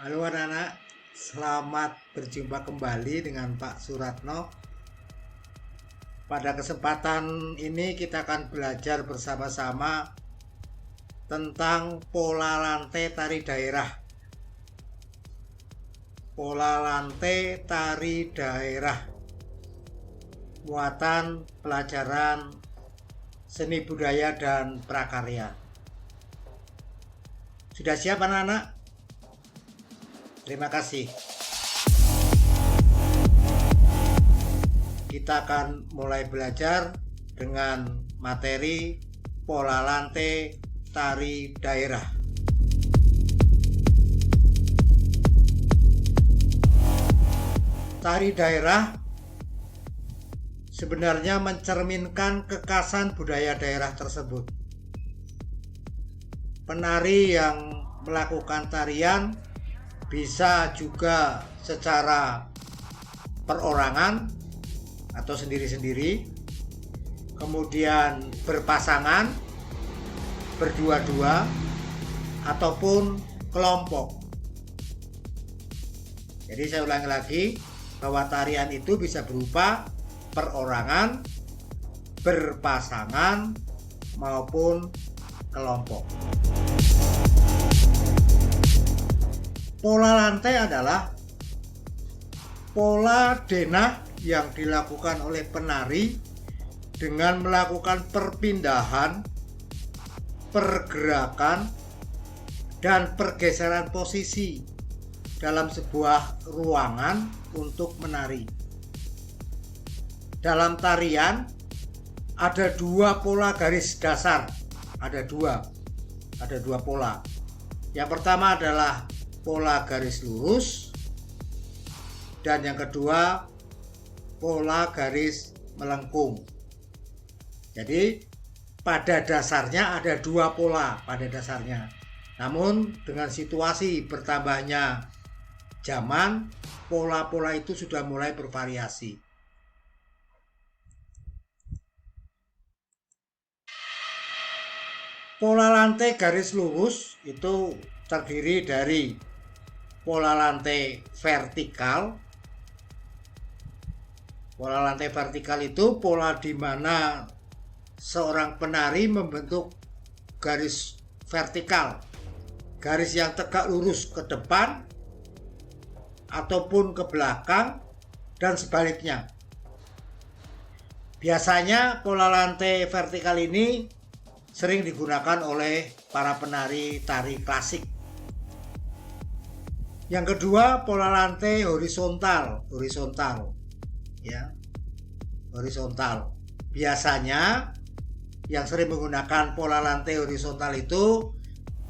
Halo anak-anak, selamat berjumpa kembali dengan Pak Suratno. Pada kesempatan ini kita akan belajar bersama-sama tentang pola lantai tari daerah. Pola lantai tari daerah, muatan pelajaran seni budaya dan prakarya. Sudah siap anak-anak? Terima kasih. Kita akan mulai belajar dengan materi pola lantai tari daerah. Tari daerah sebenarnya mencerminkan kekhasan budaya daerah tersebut. Penari yang melakukan tarian bisa juga secara perorangan atau sendiri-sendiri, kemudian berpasangan, berdua-dua, ataupun kelompok. Jadi saya ulangi lagi bahwa tarian itu bisa berupa perorangan, berpasangan, maupun kelompok. Pola lantai adalah pola denah yang dilakukan oleh penari dengan melakukan perpindahan, pergerakan, dan pergeseran posisi dalam sebuah ruangan untuk menari. Dalam tarian ada dua pola garis dasar, ada dua pola. Yang pertama adalah pola garis lurus, dan yang kedua pola garis melengkung. Jadi pada dasarnya ada dua pola pada dasarnya. Namun dengan situasi bertambahnya zaman, pola-pola itu sudah mulai bervariasi. Pola lantai garis lurus itu terdiri dari pola lantai vertikal. Pola lantai vertikal itu pola di mana seorang penari membentuk garis vertikal, garis yang tegak lurus ke depan ataupun ke belakang dan sebaliknya. Biasanya pola lantai vertikal ini sering digunakan oleh para penari tari klasik. Yang kedua, pola lantai horizontal, ya, horizontal. Biasanya yang sering menggunakan pola lantai horizontal itu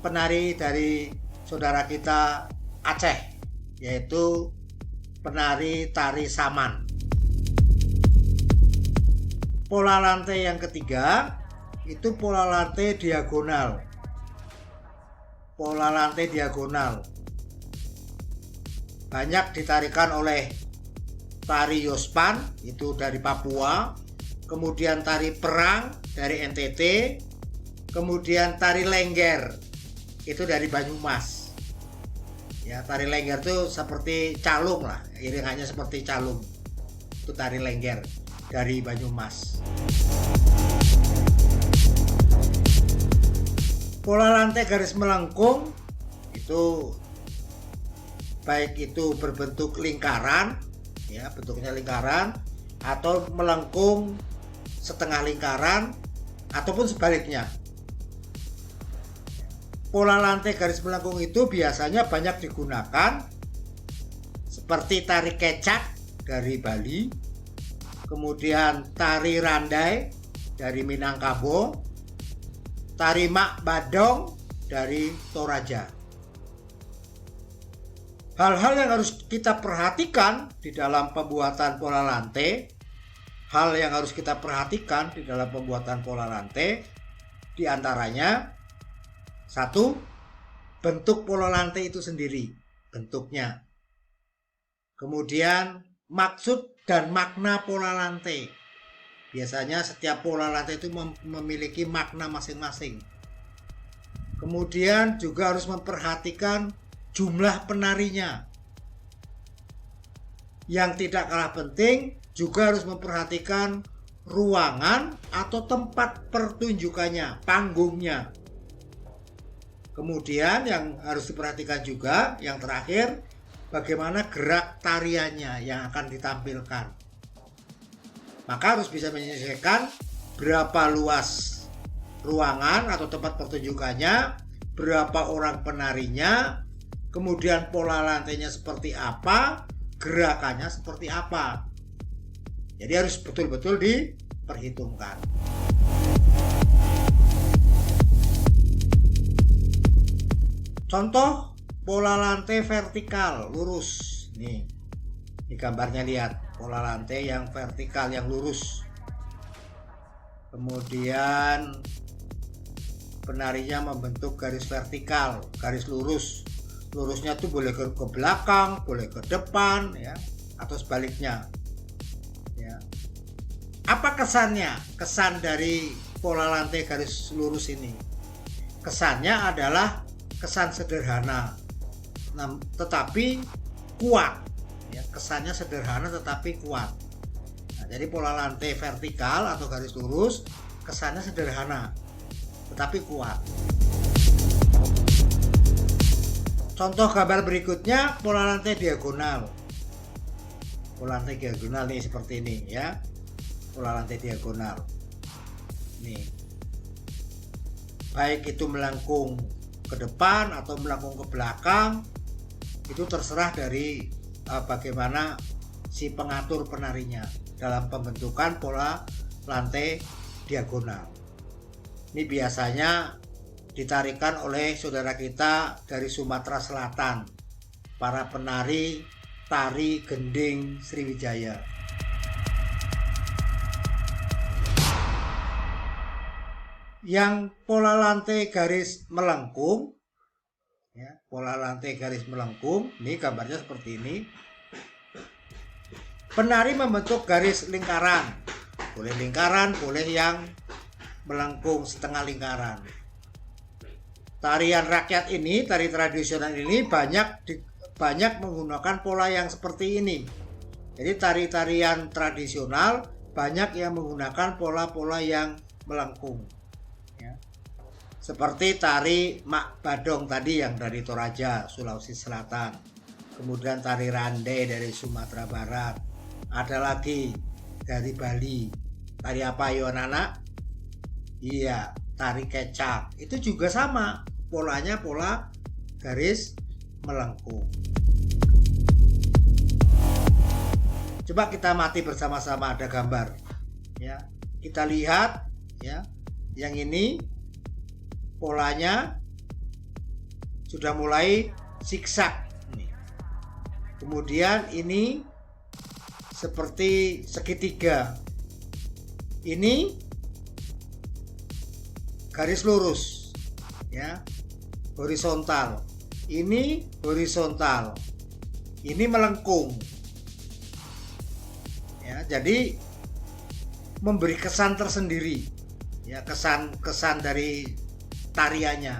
penari dari saudara kita Aceh, yaitu penari tari saman. Pola lantai yang ketiga itu pola lantai diagonal. Pola lantai diagonal banyak ditarikan oleh tari Yospan, itu dari Papua, kemudian tari perang dari NTT, kemudian tari lengger itu dari Banyumas. Ya, tari lengger itu seperti calung lah, iringannya seperti calung. Itu tari lengger dari Banyumas. Pola lantai garis melengkung itu baik itu berbentuk lingkaran, ya, bentuknya lingkaran, atau melengkung setengah lingkaran, ataupun sebaliknya. Pola lantai garis melengkung itu biasanya banyak digunakan seperti tari kecak dari Bali, kemudian tari randai dari Minangkabau, tari mak badong dari Toraja. Hal-hal yang harus kita perhatikan di dalam pembuatan pola lantai, di antaranya, satu, bentuk pola lantai itu sendiri, bentuknya. Kemudian maksud dan makna pola lantai. Biasanya setiap pola lantai itu memiliki makna masing-masing. Kemudian juga harus memperhatikan jumlah penarinya. Yang tidak kalah penting juga harus memperhatikan ruangan atau tempat pertunjukannya, panggungnya. Kemudian yang harus diperhatikan juga, yang terakhir, bagaimana gerak tariannya yang akan ditampilkan. Maka harus bisa menyesuaikan berapa luas ruangan atau tempat pertunjukannya, berapa orang penarinya, kemudian pola lantainya seperti apa, gerakannya seperti apa. Jadi harus betul-betul diperhitungkan. Contoh pola lantai vertikal lurus. Nih, di gambarnya lihat pola lantai yang vertikal yang lurus. Kemudian penarinya membentuk garis vertikal, garis lurus. Lurusnya tuh boleh ke belakang, boleh ke depan, ya, atau sebaliknya. Ya. Apa kesannya? Kesan dari pola lantai garis lurus ini. Kesannya adalah kesan sederhana, tetapi kuat. Ya, kesannya sederhana tetapi kuat. Nah, jadi pola lantai vertikal atau garis lurus kesannya sederhana, tetapi kuat. Contoh gambar berikutnya pola lantai diagonal. Pola lantai diagonal nih seperti ini ya. Pola lantai diagonal. Nih. Baik itu melengkung ke depan atau melengkung ke belakang, itu terserah dari bagaimana si pengatur penarinya dalam pembentukan pola lantai diagonal. Ini biasanya ditarikan oleh saudara kita dari Sumatera Selatan, para penari tari gending Sriwijaya. Yang pola lantai garis melengkung, ya, pola lantai garis melengkung, ini gambarnya seperti ini. Penari membentuk garis lingkaran, boleh lingkaran, boleh yang melengkung setengah lingkaran. Tarian rakyat ini, tari tradisional ini banyak menggunakan pola yang seperti ini. Jadi tari-tarian tradisional banyak yang menggunakan pola-pola yang melengkung. Ya. Seperti tari Mak Badong tadi yang dari Toraja, Sulawesi Selatan. Kemudian tari Randai dari Sumatera Barat. Ada lagi dari Bali. Tari apa yo anak? Iya, tari kecak. Itu juga sama. Polanya pola garis melengkung. Coba kita amati bersama-sama, ada gambar. Ya, kita lihat ya. Yang ini polanya sudah mulai zigzag. Kemudian ini seperti segitiga. Ini garis lurus, ya, horizontal. Ini horizontal. Ini melengkung. Ya, jadi memberi kesan tersendiri. Ya, kesan dari tariannya.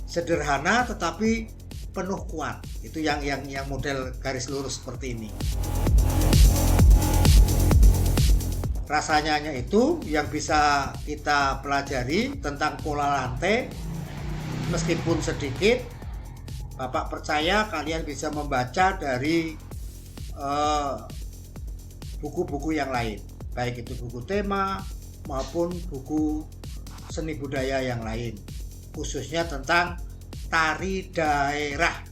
Sederhana tetapi penuh kuat. Itu yang model garis lurus seperti ini. Rasanya hanya itu yang bisa kita pelajari tentang pola lantai. Meskipun sedikit, Bapak percaya kalian bisa membaca dari buku-buku yang lain, baik itu buku tema maupun buku seni budaya yang lain, khususnya tentang tari daerah,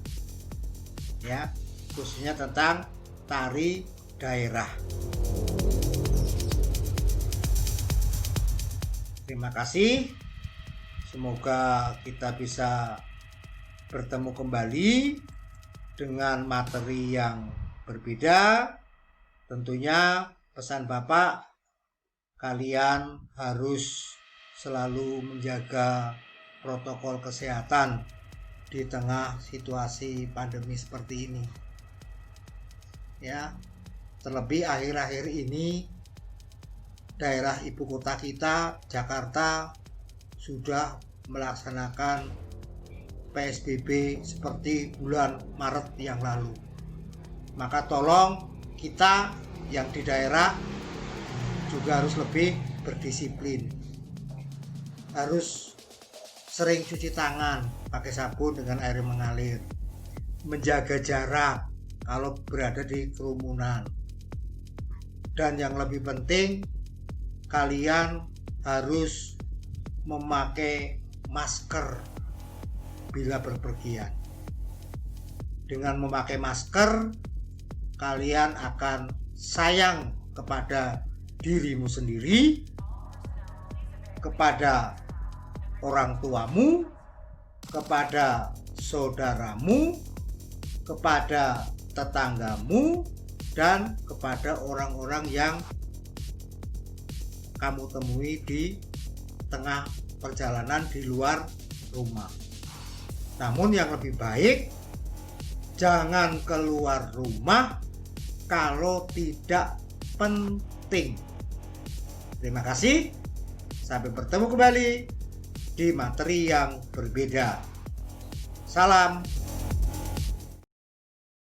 ya, khususnya tentang tari daerah. Terima kasih. Semoga kita bisa bertemu kembali dengan materi yang berbeda. Tentunya pesan Bapak, kalian harus selalu menjaga protokol kesehatan di tengah situasi pandemi seperti ini. Ya, terlebih akhir-akhir ini daerah ibu kota kita, Jakarta, sudah melaksanakan PSBB seperti bulan Maret yang lalu. Maka tolong kita yang di daerah juga harus lebih berdisiplin. Harus sering cuci tangan pakai sabun dengan air yang mengalir. Menjaga jarak kalau berada di kerumunan. Dan yang lebih penting, kalian harus memakai masker bila berpergian. Dengan memakai masker, kalian akan sayang kepada dirimu sendiri, kepada orang tuamu, kepada saudaramu, kepada tetanggamu, dan kepada orang-orang yang kamu temui di tengah perjalanan di luar rumah. Namun yang lebih baik, jangan keluar rumah kalau tidak penting. Terima kasih. Sampai bertemu kembali di materi yang berbeda. Salam.